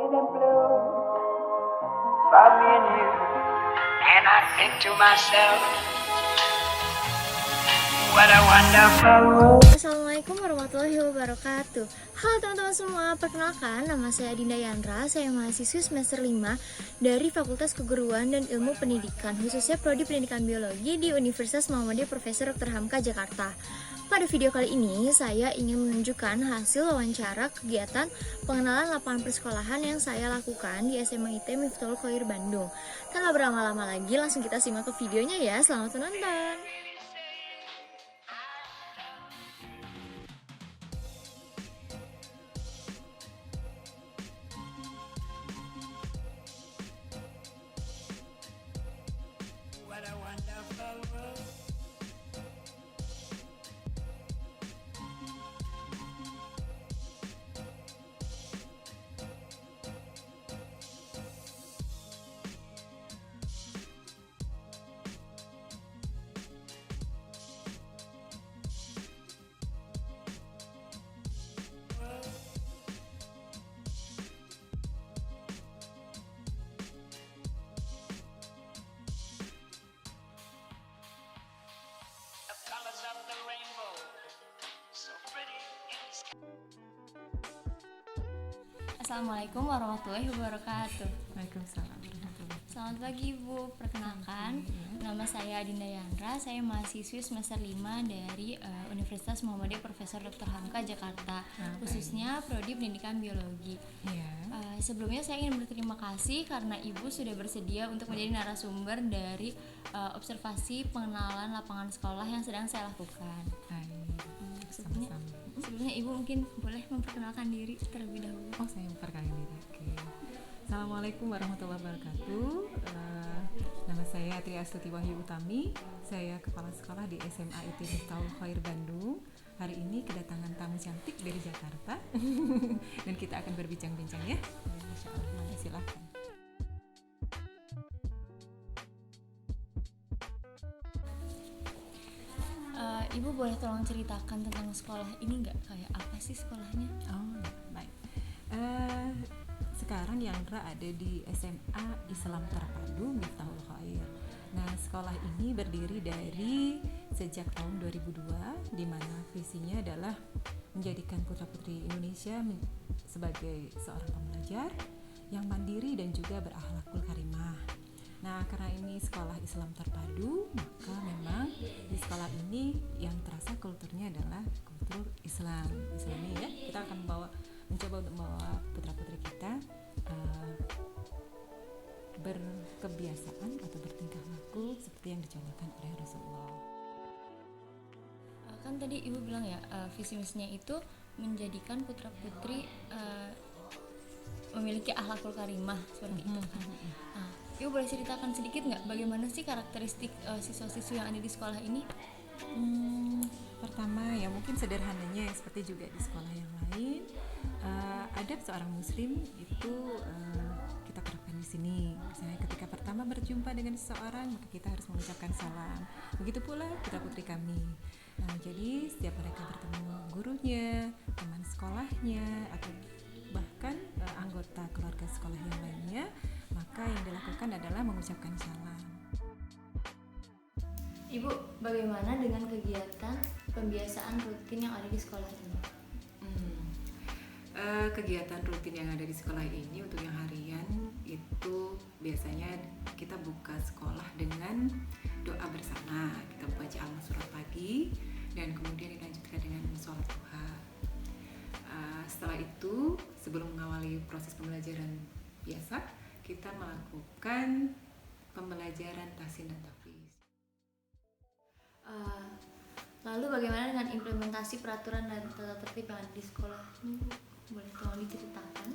and blue for me and you. And I think to myself, what a wonderful world. Assalamualaikum warahmatullahi wabarakatuh. Halo teman-teman semua, perkenalkan nama saya Dinda Yandra. Saya mahasiswi semester 5 dari Fakultas Keguruan dan Ilmu Pendidikan, khususnya Prodi Pendidikan Biologi di Universitas Muhammadiyah Profesor Dr. Hamka Jakarta. Pada video kali ini, saya ingin menunjukkan hasil wawancara kegiatan pengenalan lapangan persekolahan yang saya lakukan di SMA IT Miftahul Khoir Bandung. Tanpa berlama-lama lagi, langsung kita simak ke videonya ya. Selamat menonton. What a wonderful world. The colors of the rainbow, so pretty in the sky. Assalamualaikum warahmatullahi wabarakatuh. Waalaikumsalam warahmatullahi. Selamat pagi Ibu, perkenalkan nama saya Dinda Yandra. Saya mahasiswi semester 5 dari Universitas Muhammadiyah Profesor Dr. Hamka Jakarta, khususnya Prodi Pendidikan Biologi. Iya. Sebelumnya saya ingin berterima kasih karena Ibu sudah bersedia untuk menjadi narasumber dari observasi pengenalan lapangan sekolah yang sedang saya lakukan. Baik. Sebelumnya Ibu mungkin boleh memperkenalkan diri terlebih dahulu. Oh, saya memperkenalkan diri. Oke. Assalamualaikum warahmatullahi wabarakatuh. Nama saya Tri Astuti Wahyu Utami. Saya kepala sekolah di SMA IT Miftahul Khoir Bandung. Hari ini kedatangan tamu cantik dari Jakarta. Dan kita akan berbincang-bincang ya. Insya Allah. Silahkan. Ibu boleh tolong ceritakan tentang sekolah ini nggak? Kayak apa sih sekolahnya? Oh, baik. Sekarang Yandra ada di SMA Islam Terpadu Miftahul Khoir. Nah, sekolah ini berdiri dari sejak tahun 2002, di mana visinya adalah menjadikan putra-putri Indonesia sebagai seorang pembelajar yang mandiri dan juga berakhlakul karimah. Nah, karena ini sekolah Islam terpadu, maka memang di sekolah ini yang terasa kulturnya adalah kultur Islami ya. Kita akan mencoba untuk membawa putra-putri kita berkebiasaan atau bertingkah laku seperti yang dicontohkan oleh Rasulullah. Kan tadi Ibu bilang ya, visi misinya itu menjadikan putra-putri memiliki akhlakul karimah seperti itu kan. Ibu boleh ceritakan sedikit nggak bagaimana sih karakteristik siswa-siswi yang ada di sekolah ini? Pertama ya mungkin sederhananya seperti juga di sekolah yang lain, adab seorang muslim itu kita terapkan di sini. Misalnya ketika pertama berjumpa dengan seseorang, maka kita harus mengucapkan salam. Begitu pula putra-putri kami. Jadi setiap mereka bertemu gurunya, teman sekolahnya, atau bahkan anggota keluarga sekolah yang lainnya, maka yang dilakukan adalah mengucapkan salam. Ibu, bagaimana dengan kegiatan pembiasaan rutin yang ada di sekolah ini? Kegiatan rutin yang ada di sekolah ini untuk yang harian itu biasanya kita buka sekolah dengan doa bersama. Kita baca al-surat pagi dan kemudian dilanjutkan dengan sholat duha. Setelah itu, sebelum mengawali proses pembelajaran biasa, kita melakukan pembelajaran tahsin dan tahfiz. Lalu bagaimana dengan implementasi peraturan dan tata tertib yang ada di sekolah ini? Boleh tolong diceritakan?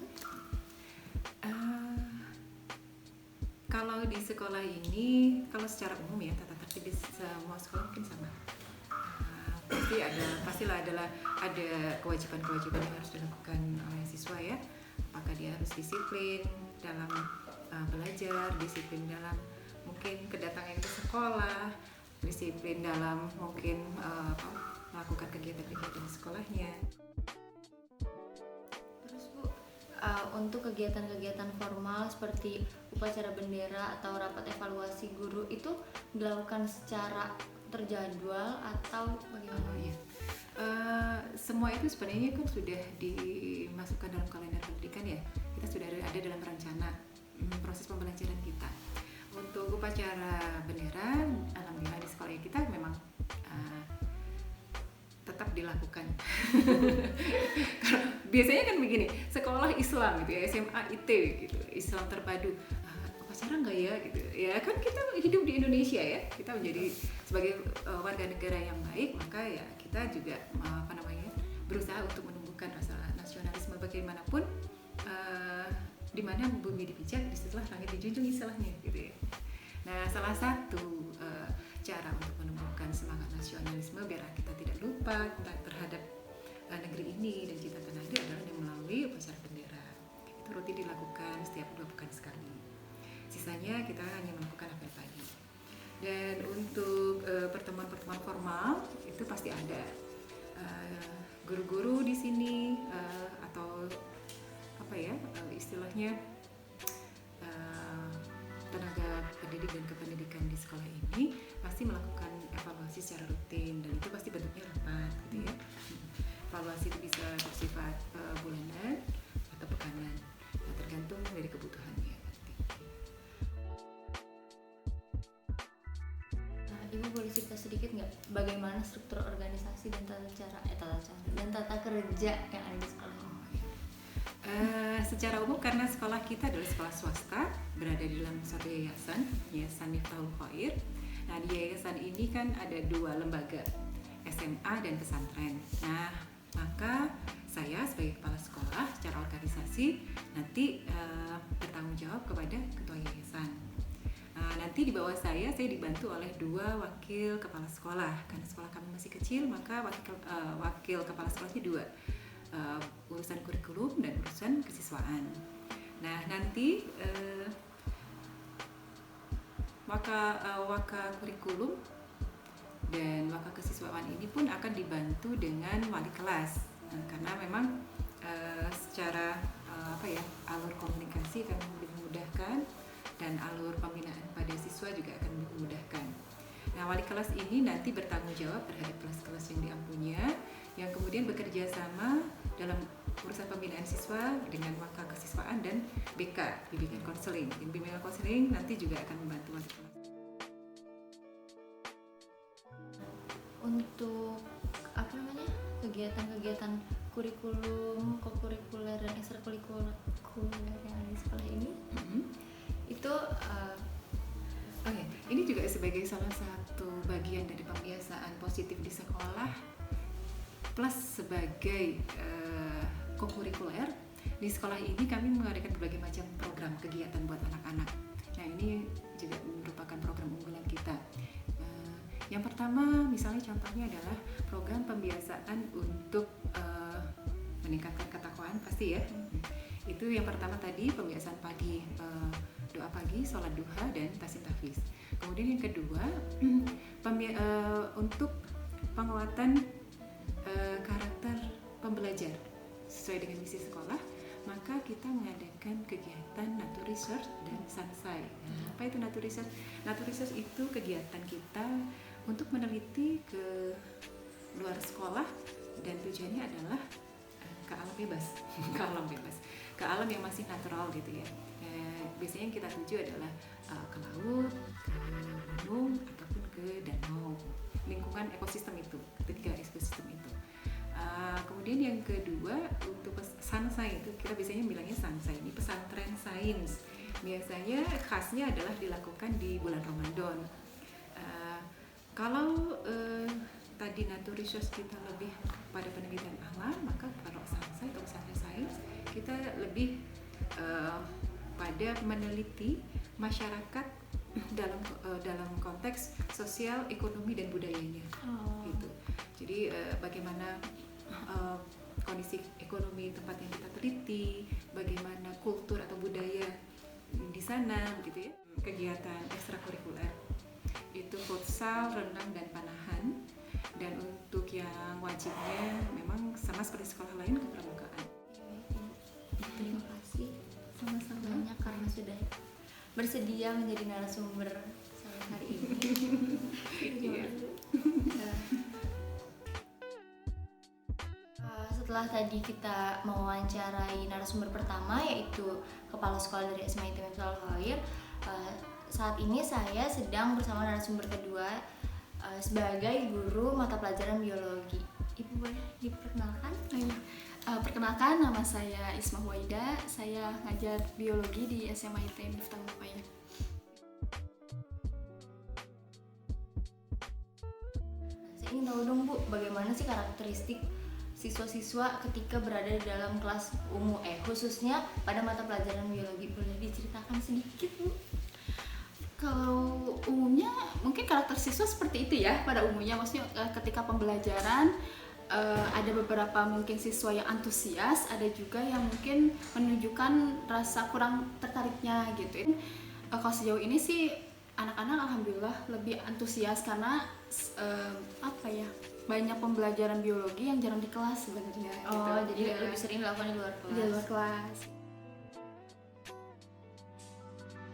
Kalau di sekolah ini, kalau secara umum ya tata tertib di semua sekolah mungkin sama. Pastilah ada kewajiban-kewajiban yang harus dilakukan oleh siswa ya. Apakah dia harus disiplin dalam belajar, disiplin dalam mungkin kedatangan ke sekolah, disiplin dalam mungkin melakukan kegiatan-kegiatan di sekolahnya. Terus Bu, untuk kegiatan-kegiatan formal seperti upacara bendera atau rapat evaluasi guru itu dilakukan secara terjadwal atau bagaimana? Oh, iya. Semua itu sebenarnya kan sudah dimasukkan dalam kalender pendidikan ya. Kita sudah ada dalam rencana proses pembelajaran kita. Untuk upacara bendera, alhamdulillah di sekolah kita memang tetap dilakukan. Biasanya kan begini, sekolah Islam gitu ya, SMA IT gitu, Islam terpadu. Upacara nggak ya gitu? Ya kan kita hidup di Indonesia ya, kita menjadi sebagai warga negara yang baik, maka ya kita juga berusaha untuk menumbuhkan rasa nasionalisme bagaimanapun. Di mana bumi dipijak, disitulah langit dijunjung istilahnya gitu ya. Nah, salah satu cara untuk menumbuhkan semangat nasionalisme biar kita tidak lupa terhadap negeri ini dan cita tanah air adalah dengan melalui upacara bendera. Itu rutin dilakukan setiap 2 pekan sekali. Sisanya kita hanya melakukan apel pagi. Dan untuk pertemuan-pertemuan formal itu pasti ada guru-guru di sini atau istilahnya tenaga pendidik dan kependidikan di sekolah ini pasti melakukan evaluasi secara rutin dan itu pasti bentuknya rapat gitu ya. Evaluasi itu bisa bersifat bulanan atau pekanan, tergantung dari kebutuhannya nanti. Ibu boleh cerita sedikit nggak bagaimana struktur organisasi dan tata kerja yang ada di sekolah ini? Secara umum karena sekolah kita adalah sekolah swasta berada di dalam satu yayasan Miftahul Khair. Nah, di yayasan ini kan ada 2 lembaga, SMA dan pesantren. Nah, maka saya sebagai kepala sekolah secara organisasi nanti bertanggung jawab kepada ketua yayasan. Nanti di bawah saya dibantu oleh 2 wakil kepala sekolah. Karena sekolah kami masih kecil, maka wakil kepala sekolahnya 2. Urusan kurikulum dan urusan kesiswaan. Nah, nanti waka kurikulum dan waka kesiswaan ini pun akan dibantu dengan wali kelas. Karena memang secara alur komunikasi akan lebih memudahkan dan alur pembinaan pada siswa juga akan lebih memudahkan. Nah, wali kelas ini nanti bertanggung jawab terhadap kelas-kelas yang diampunya, yang kemudian bekerja sama dalam urusan pembinaan siswa dengan waka kesiswaan dan BK, bimbingan konseling. Bimbingan konseling nanti juga akan membantu wali kelas. Untuk kegiatan-kegiatan kurikulum, kokurikuler dan ekstrakurikuler yang ada di sekolah ini, itu ini juga sebagai salah satu bagian dari pembiasaan positif di sekolah, plus sebagai kokurikuler. Di sekolah ini kami mengadakan berbagai macam program kegiatan buat anak-anak. Nah, ini juga merupakan program unggulan kita. Yang pertama, misalnya contohnya adalah program pembiasaan untuk meningkatkan ketakwaan pasti ya. Itu yang pertama tadi, pembiasaan pagi, doa pagi, sholat duha, dan tasin tahfiz. Kemudian yang kedua, untuk penguatan karakter pembelajar sesuai dengan misi sekolah, maka kita mengadakan kegiatan Nature Research dan Sansai. Apa itu Nature Research? Nature Research itu kegiatan kita untuk meneliti ke luar sekolah dan tujuannya adalah ke alam bebas, ke alam yang masih natural gitu ya. Biasanya yang kita tuju adalah ke laut, ke gunung, ataupun ke danau, lingkungan ekosistem itu, ketiga ekosistem itu. Kemudian yang kedua untuk sansai itu kita biasanya bilangnya sansai, ini pesantren sains. Biasanya khasnya adalah dilakukan di bulan Ramadan. Kalau tadi Nature Research kita lebih pada penelitian alam, maka kalau sansai atau pesantren sains kita lebih pada meneliti masyarakat dalam konteks sosial, ekonomi dan budayanya. Gitu. Jadi bagaimana kondisi ekonomi tempat yang kita teliti, bagaimana kultur atau budaya di sana, gitu ya. Kegiatan ekstrakurikuler itu futsal, renang dan panahan. Dan untuk yang wajibnya memang sama seperti sekolah lain kepramukaan. Terima kasih. sudah bersedia menjadi narasumber saya hari ini. Setelah tadi kita mewawancarai narasumber pertama yaitu Kepala Sekolah dari SMA ITB Miftahul Khair, saat ini saya sedang bersama narasumber kedua sebagai guru mata pelajaran biologi. Ibu boleh diperkenalkan? Perkenalkan, nama saya Isma Huwaida. Saya ngajar biologi di SMA ITB Miftahul Khair. Saya ingin tahu dong Bu, bagaimana sih karakteristik siswa-siswa ketika berada di dalam kelas umum khususnya pada mata pelajaran biologi, boleh diceritakan sedikit Bu? Kalau umumnya mungkin karakter siswa seperti itu ya pada umumnya, maksudnya ketika pembelajaran ada beberapa mungkin siswa yang antusias, ada juga yang mungkin menunjukkan rasa kurang tertariknya gitu. Kalau sejauh ini sih anak-anak alhamdulillah lebih antusias karena banyak pembelajaran biologi yang jarang di kelas sebenarnya. Oh, gitu. jadi lebih sering dilakukan di luar kelas. Di luar kelas.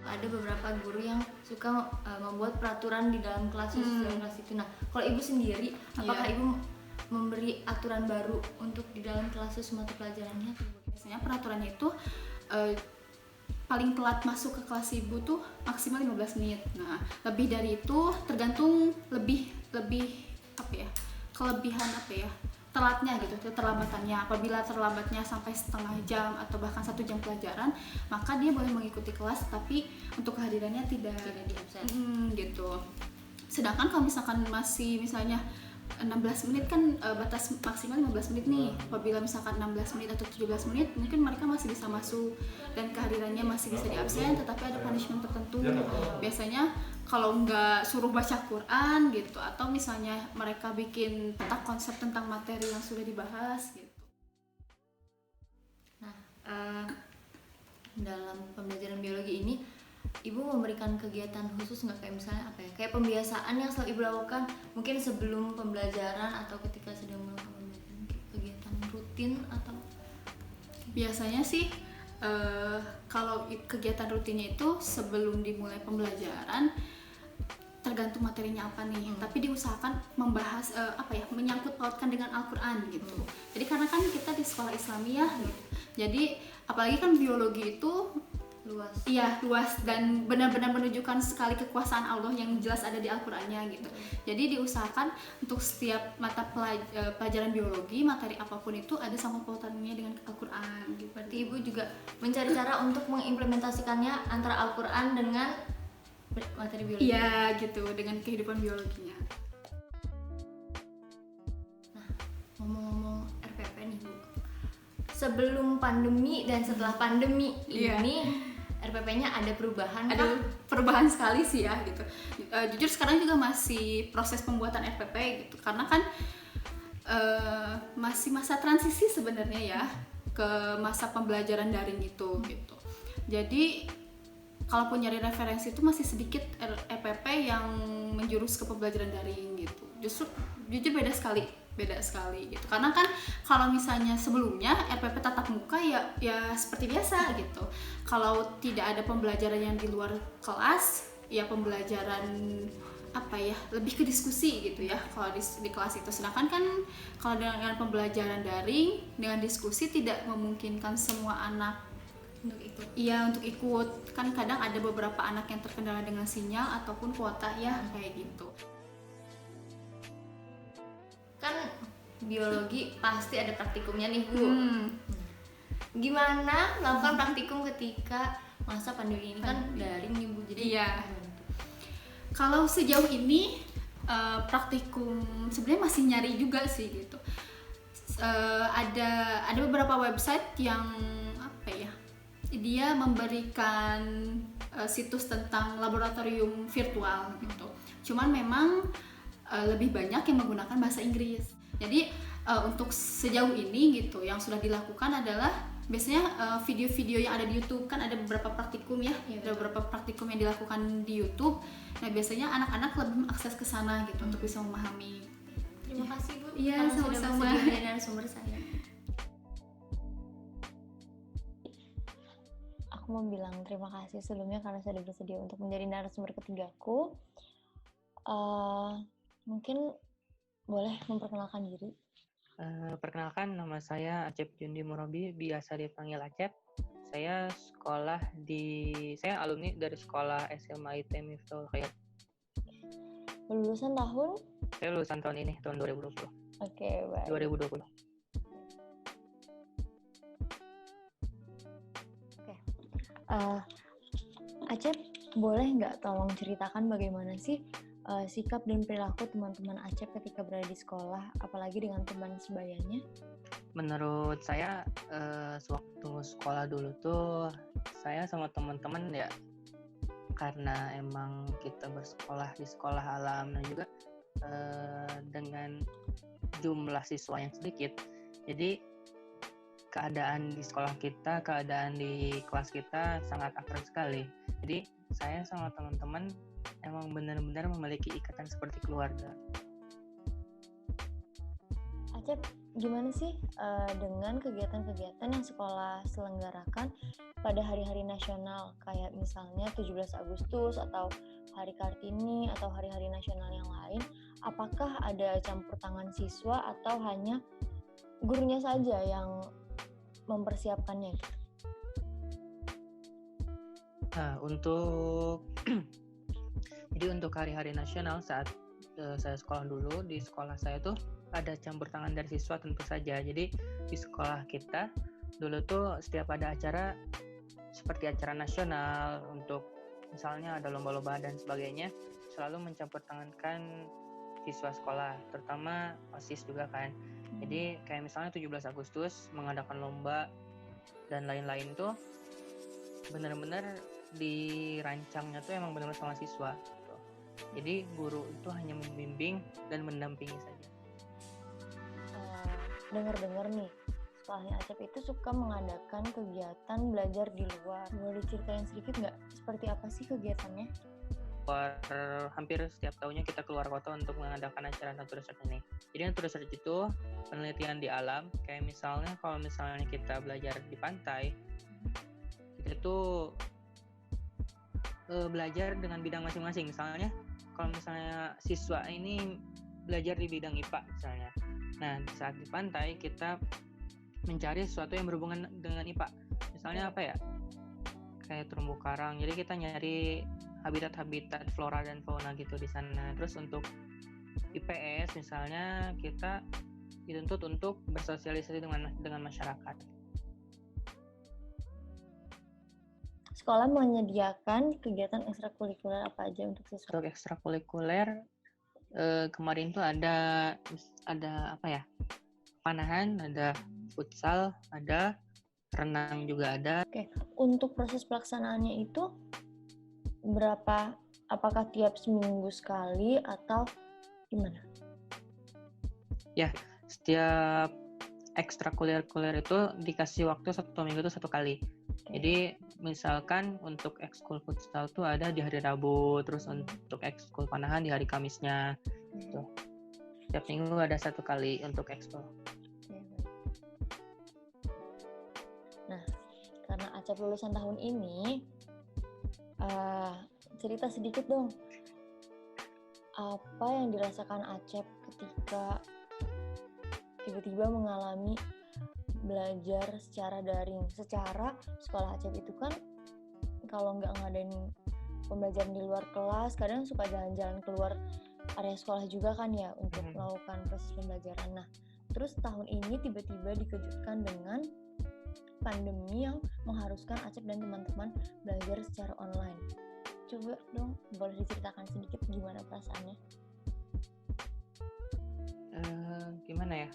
Ada beberapa guru yang suka membuat peraturan di dalam kelas khusus dalam kelas itu. Nah, kalau Ibu sendiri, apakah Ibu memberi aturan baru untuk di dalam kelas khusus mata pelajarannya? Biasanya peraturannya itu paling telat masuk ke kelas Ibu tuh maksimal 15 menit. Nah, lebih dari itu tergantung kelebihan telatnya gitu, keterlambatannya. Apabila terlambatnya sampai setengah jam atau bahkan 1 jam pelajaran, maka dia boleh mengikuti kelas, tapi untuk kehadirannya tidak di absen. Gitu. Sedangkan kalau misalkan masih misalnya 16 menit kan batas maksimal 15 menit nih. Apabila misalkan 16 menit atau 17 menit, mungkin mereka masih bisa masuk dan kehadirannya masih bisa di absen, tetapi ada punishment tertentu. Biasanya kalau nggak suruh baca Quran gitu, atau misalnya mereka bikin peta konsep tentang materi yang sudah dibahas gitu. Nah, dalam pembelajaran biologi ini Ibu memberikan kegiatan khusus nggak, kayak misalnya kayak pembiasaan yang selalu Ibu lakukan mungkin sebelum pembelajaran atau ketika sedang melakukan pembelajaran, kegiatan rutin atau? Biasanya sih kalau kegiatan rutinnya itu sebelum dimulai pembelajaran tergantung materinya apa nih, tapi diusahakan membahas menyangkut pautkan dengan Al-Quran gitu. Jadi karena kan kita di sekolah Islamiyah gitu, jadi apalagi kan biologi itu luas dan benar-benar menunjukkan sekali kekuasaan Allah yang jelas ada di Al-Qur'annya gitu. Jadi diusahakan untuk setiap mata pelajaran biologi, materi apapun itu ada sangkut pautannya dengan Al-Qur'an gitu. Berarti Ibu juga mencari cara untuk mengimplementasikannya antara Al-Qur'an dengan materi biologi. Iya gitu, dengan kehidupan biologinya. Nah, ngomong-ngomong RPP nih Bu, sebelum pandemi dan setelah pandemi ini RPP-nya ada perubahan kah? Ada perubahan sekali sih ya gitu. Jujur sekarang juga masih proses pembuatan RPP gitu, karena kan masih masa transisi sebenarnya ya ke masa pembelajaran daring itu gitu. Jadi kalaupun nyari referensi itu masih sedikit RPP yang menjurus ke pembelajaran daring gitu. Jujur beda sekali gitu. Karena kan kalau misalnya sebelumnya RPP tatap muka ya seperti biasa gitu. Kalau tidak ada pembelajaran yang di luar kelas, ya pembelajaran lebih ke diskusi gitu ya kalau di kelas itu. Sedangkan kan kalau dengan pembelajaran daring dengan diskusi tidak memungkinkan semua anak untuk ikut. Kan kadang ada beberapa anak yang terkendala dengan sinyal ataupun kuota ya kayak gitu. Kan biologi pasti ada praktikumnya nih Bu. Gimana melakukan praktikum ketika masa pandemi ini? Kan daring nih Bu, jadi kalau sejauh ini praktikum sebenarnya masih nyari juga sih gitu. Ada beberapa website yang dia memberikan situs tentang laboratorium virtual gitu. Cuman memang lebih banyak yang menggunakan bahasa Inggris. Jadi untuk sejauh ini gitu yang sudah dilakukan adalah biasanya video-video yang ada di YouTube. Kan ada beberapa praktikum ya, ada beberapa praktikum yang dilakukan di YouTube. Nah biasanya anak-anak lebih mengakses ke sana gitu untuk bisa memahami. Terima kasih Bu. Iya, sama-sama. Sudah narasumber saya. Aku mau bilang terima kasih sebelumnya karena sudah bersedia untuk menjadi narasumber ketigaku. Mungkin boleh memperkenalkan diri. Perkenalkan, nama saya Acep Jundi Murabi, biasa dipanggil Acep. Saya alumni dari sekolah SMA IT Miftahul Khair. Lulusan tahun? Saya lulusan tahun ini, tahun 2020. Oke, baik. 2020. Oke. Acep, boleh nggak tolong ceritakan bagaimana sih sikap dan perilaku teman-teman Acep ketika berada di sekolah, apalagi dengan teman sebayanya? Menurut saya, sewaktu sekolah dulu tuh, saya sama teman-teman ya, karena emang kita bersekolah di sekolah alam dan juga dengan jumlah siswa yang sedikit, jadi keadaan di sekolah kita, keadaan di kelas kita sangat akrab sekali. Jadi saya sama teman-teman emang benar-benar memiliki ikatan seperti keluarga. Acep, gimana sih dengan kegiatan-kegiatan yang sekolah selenggarakan pada hari-hari nasional, kayak misalnya 17 Agustus atau Hari Kartini atau hari-hari nasional yang lain? Apakah ada campur tangan siswa atau hanya gurunya saja yang mempersiapkannya? Nah, jadi untuk hari-hari nasional saat saya sekolah dulu, di sekolah saya tuh ada campur tangan dari siswa tentu saja. Jadi di sekolah kita dulu tuh setiap ada acara seperti acara nasional, untuk misalnya ada lomba-lomba dan sebagainya, selalu mencampur tangankan siswa sekolah, terutama OSIS juga kan. Jadi kayak misalnya 17 Agustus mengadakan lomba dan lain-lain tuh benar-benar dirancangnya tuh emang benar-benar sama siswa gitu. Jadi guru itu hanya membimbing dan mendampingi saja. Dengar-dengar nih, sekolahnya Acep itu suka mengadakan kegiatan belajar di luar. Boleh diceritain sedikit nggak? Seperti apa sih kegiatannya? Hampir setiap tahunnya kita keluar kota untuk mengadakan acara nature research ini. Jadi nature research itu penelitian di alam. Kayak misalnya kalau misalnya kita belajar di pantai, kita tuh belajar dengan bidang masing-masing. Misalnya kalau misalnya siswa ini belajar di bidang IPA misalnya. Nah, saat di pantai kita mencari sesuatu yang berhubungan dengan IPA. Misalnya apa ya? Kayak terumbu karang. Jadi kita nyari habitat-habitat flora dan fauna gitu di sana. Terus untuk IPS misalnya kita dituntut untuk bersosialisasi dengan masyarakat. Sekolah menyediakan kegiatan ekstrakurikuler apa aja untuk siswa? Untuk ekstrakurikuler kemarin tuh ada apa ya? Panahan, ada futsal, ada renang juga ada. Oke, untuk proses pelaksanaannya itu berapa? Apakah tiap seminggu sekali atau gimana? Ya, setiap ekstrakurikuler itu dikasih waktu 1 minggu itu 1 kali. Jadi misalkan untuk ekskul futsal tuh ada di hari Rabu, terus untuk ekskul panahan di hari Kamisnya. Gitu. Setiap minggu ada 1 kali untuk ekskul. Nah, karena Acep lulusan tahun ini, cerita sedikit dong. Apa yang dirasakan Acep ketika tiba-tiba mengalami belajar secara daring? Secara sekolah Acep itu kan kalau nggak ngadain pembelajaran di luar kelas, kadang suka jalan-jalan keluar area sekolah juga kan ya untuk melakukan proses pembelajaran. Nah, terus tahun ini tiba-tiba dikejutkan dengan pandemi yang mengharuskan Acep dan teman-teman belajar secara online. Coba dong, boleh diceritakan sedikit gimana perasaannya? Gimana ya?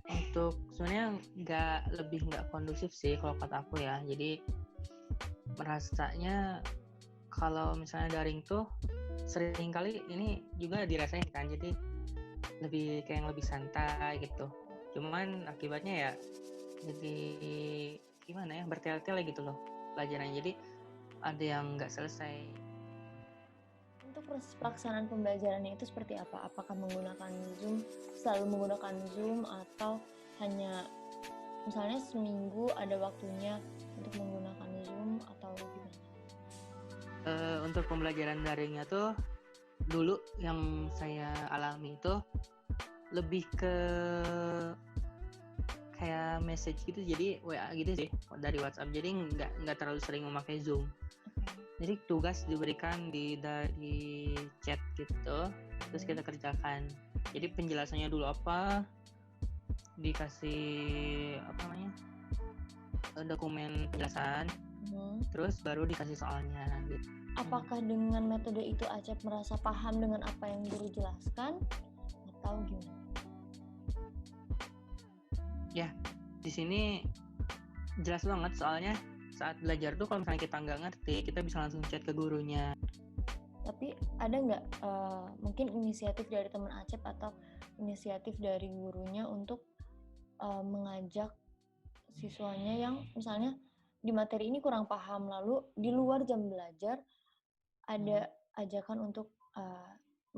Untuk sebenarnya nggak kondusif sih kalau kata aku ya. Jadi merasanya kalau misalnya daring tuh sering kali ini juga dirasain kan. Jadi lebih kayak yang lebih santai gitu. Cuman akibatnya ya jadi gimana ya, bertele-tele gitu loh pelajarannya. Jadi ada yang nggak selesai. Untuk proses pelaksanaan pembelajarannya itu seperti apa? Apakah selalu menggunakan Zoom atau hanya misalnya seminggu ada waktunya untuk menggunakan Zoom untuk pembelajaran daringnya tuh dulu yang saya alami itu lebih ke kayak message gitu, jadi WA gitu sih dari WhatsApp, jadi nggak terlalu sering memakai Zoom. Jadi tugas diberikan di chat gitu, terus kita kerjakan. Jadi penjelasannya dulu apa, dikasih apa namanya dokumen penjelasan, terus baru dikasih soalnya gitu. Apakah dengan metode itu Acep merasa paham dengan apa yang guru jelaskan atau gimana? Ya, di sini jelas banget, soalnya saat belajar tuh kalau misalnya kita nggak ngerti, kita bisa langsung chat ke gurunya. Tapi ada nggak mungkin inisiatif dari teman Acep atau inisiatif dari gurunya untuk mengajak siswanya yang misalnya di materi ini kurang paham, lalu di luar jam belajar ada ajakan untuk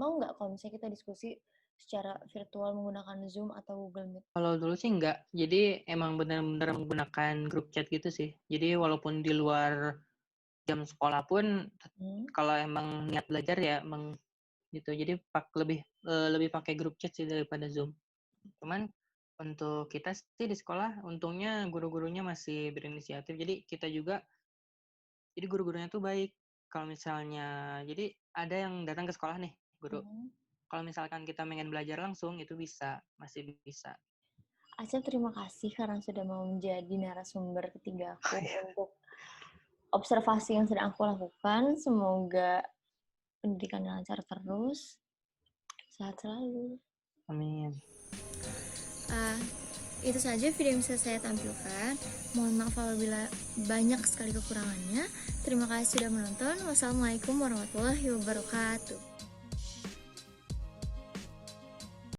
mau nggak kalau misalnya kita diskusi secara virtual menggunakan Zoom atau Google Meet? Kalau dulu sih enggak, jadi emang benar-benar menggunakan grup chat gitu sih. Jadi walaupun di luar jam sekolah pun, kalau emang niat belajar ya emang gitu. Jadi lebih pakai grup chat sih daripada Zoom. Cuman untuk kita sih di sekolah, untungnya guru-gurunya masih berinisiatif. Jadi kita juga, jadi guru-gurunya tuh baik. Kalau misalnya, jadi ada yang datang ke sekolah nih, guru. Kalau misalkan kita pengen belajar langsung, itu masih bisa. Acep, terima kasih karena sudah mau menjadi narasumber ketiga aku untuk observasi yang sedang aku lakukan. Semoga pendidikannya lancar terus. Sehat selalu. Amin. Itu saja video yang bisa saya tampilkan. Mohon maaf apabila banyak sekali kekurangannya. Terima kasih sudah menonton. Wassalamualaikum warahmatullahi wabarakatuh.